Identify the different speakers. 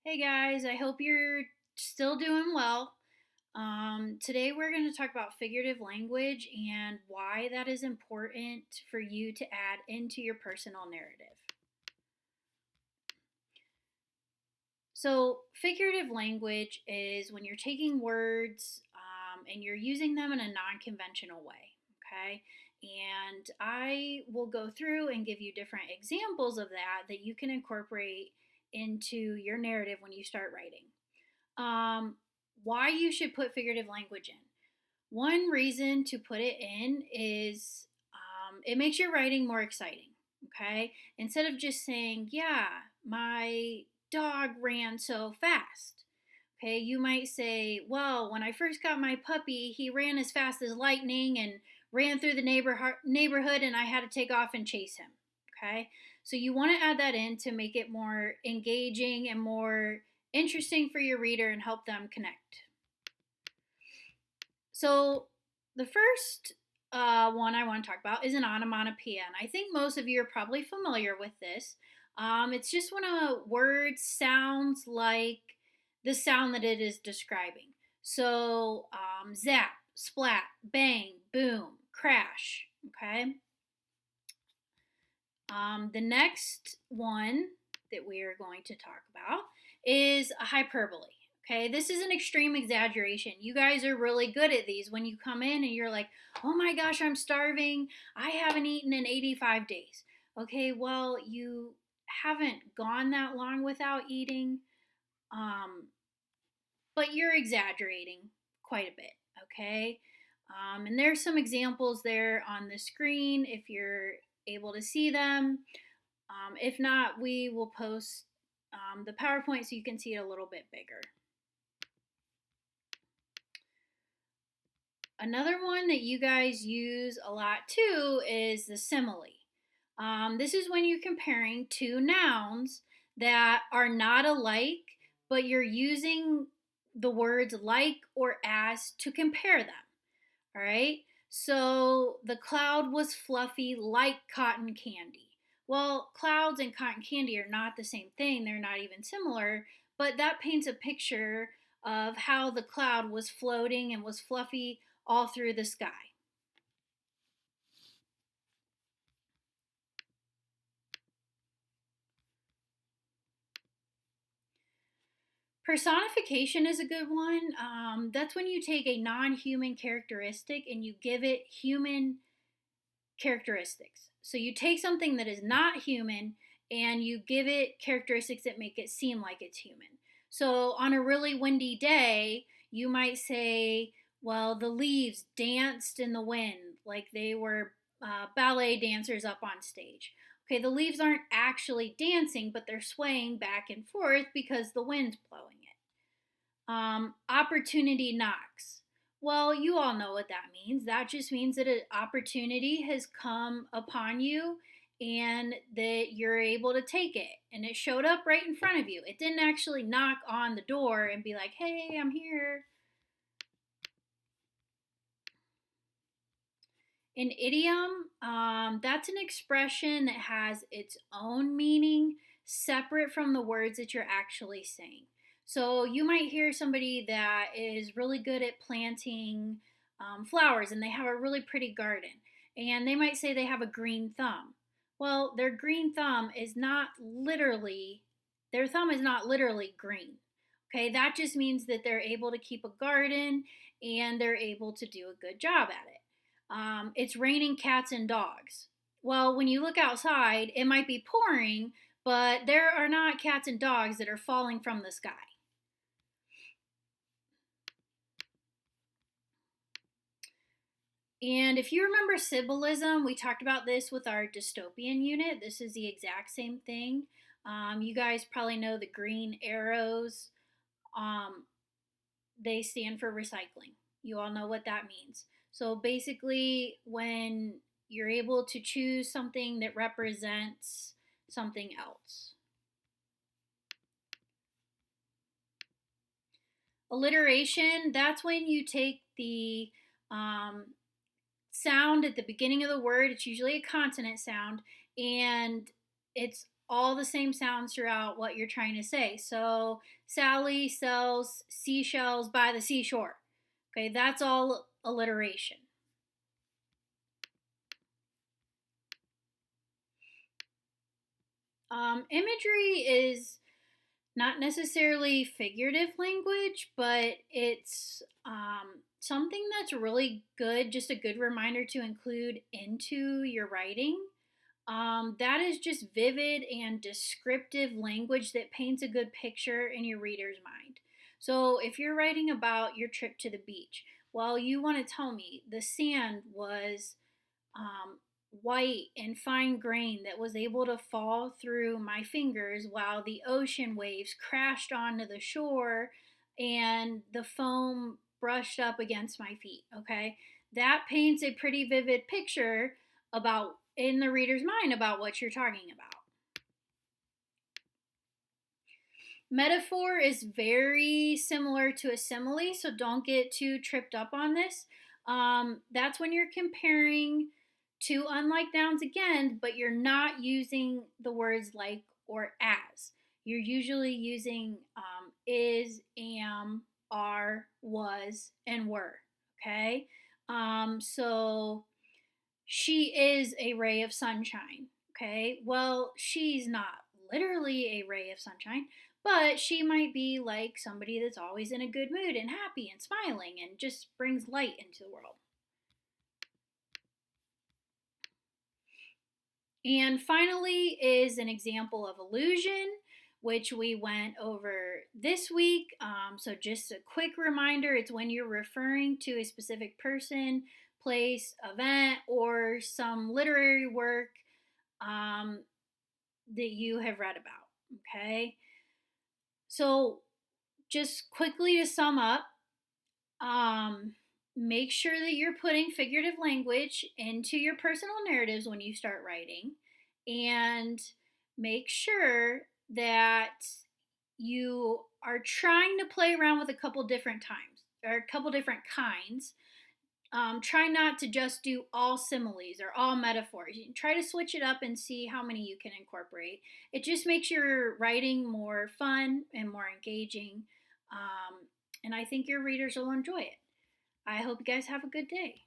Speaker 1: Hey guys, I hope you're still doing well. Today we're going to talk about figurative language and why that is important for you to add into your personal narrative. So, figurative language is when you're taking words and you're using them in a non conventional way. Okay. And I will go through and give you different examples of that you can incorporate into your narrative when you start writing. Um, why you should put figurative language in. One reason to put it in is it makes your writing more exciting. Okay. Instead of just saying, yeah, my dog ran so fast. Okay. You might say, well, when I first got my puppy, he ran as fast as lightning and ran through the neighborhood, and I had to take off and chase him. Okay. So you want to add that in to make it more engaging and more interesting for your reader and help them connect. So the first one I want to talk about is an onomatopoeia, and I think most of you are probably familiar with this. It's just when a word sounds like the sound that it is describing. So zap, splat, bang, boom, crash. Okay. The next one that we are going to talk about is a hyperbole. Okay, this is an extreme exaggeration. You guys are really good at these when you come in and you're like, oh my gosh, I'm starving. I haven't eaten in 85 days. Okay, well, you haven't gone that long without eating, um, but you're exaggerating quite a bit. Okay, and there's some examples there on the screen if you're able to see them. If not, we will post the PowerPoint so you can see it a little bit bigger. Another one that you guys use a lot too is the simile. This is when you're comparing two nouns that are not alike, but you're using the words like or as to compare them. All right. So the cloud was fluffy like cotton candy. Well, clouds and cotton candy are not the same thing. They're not even similar, but that paints a picture of how the cloud was floating and was fluffy all through the sky. Personification is a good one. That's when you take a non human characteristic and you give it human characteristics. So you take something that is not human and you give it characteristics that make it seem like it's human. So on a really windy day, you might say, well, the leaves danced in the wind like they were ballet dancers up on stage. Okay, the leaves aren't actually dancing, but they're swaying back and forth because the wind's blowing it. Opportunity knocks. Well, you all know what that means. That just means that an opportunity has come upon you and that you're able to take it. And it showed up right in front of you. It didn't actually knock on the door and be like, hey, I'm here. An idiom, that's an expression that has its own meaning separate from the words that you're actually saying. So you might hear somebody that is really good at planting flowers and they have a really pretty garden. And they might say they have a green thumb. Well, their green thumb is not literally, their thumb is not literally green. Okay, that just means that they're able to keep a garden and they're able to do a good job at it. It's raining cats and dogs. Well, when you look outside, it might be pouring, but there are not cats and dogs that are falling from the sky. And if you remember symbolism, we talked about this with our dystopian unit. This is the exact same thing. You guys probably know the green arrows. They stand for recycling. You all know what that means. So basically, when you're able to choose something that represents something else. Alliteration, that's when you take the sound at the beginning of the word, it's usually a consonant sound, and it's all the same sounds throughout what you're trying to say. So, Sally sells seashells by the seashore. Okay, that's all alliteration. Imagery is not necessarily figurative language, but it's something that's really good, just a good reminder to include into your writing. That is just vivid and descriptive language that paints a good picture in your reader's mind. So if you're writing about your trip to the beach, well, you want to tell me the sand was um, white and fine grain that was able to fall through my fingers while the ocean waves crashed onto the shore and the foam brushed up against my feet. Okay, that paints a pretty vivid picture about in the reader's mind about what you're talking about. Metaphor is very similar to a simile, so don't get too tripped up on this. That's when you're comparing two unlike nouns again, but you're not using the words like or as. You're usually using is, am, are, was, and were. Okay? So she is a ray of sunshine. Okay, well, she's not literally a ray of sunshine, but she might be like somebody that's always in a good mood and happy and smiling and just brings light into the world. And finally is an example of allusion, which we went over this week. So just a quick reminder, it's when you're referring to a specific person, place, event, or some literary work um, that you have read about. Okay. So just quickly to sum up, um, make sure that you're putting figurative language into your personal narratives when you start writing, and make sure that you are trying to play around with a couple different times or a couple different kinds. Try not to just do all similes or all metaphors. You can try to switch it up and see how many you can incorporate. It just makes your writing more fun and more engaging. And I think your readers will enjoy it. I hope you guys have a good day.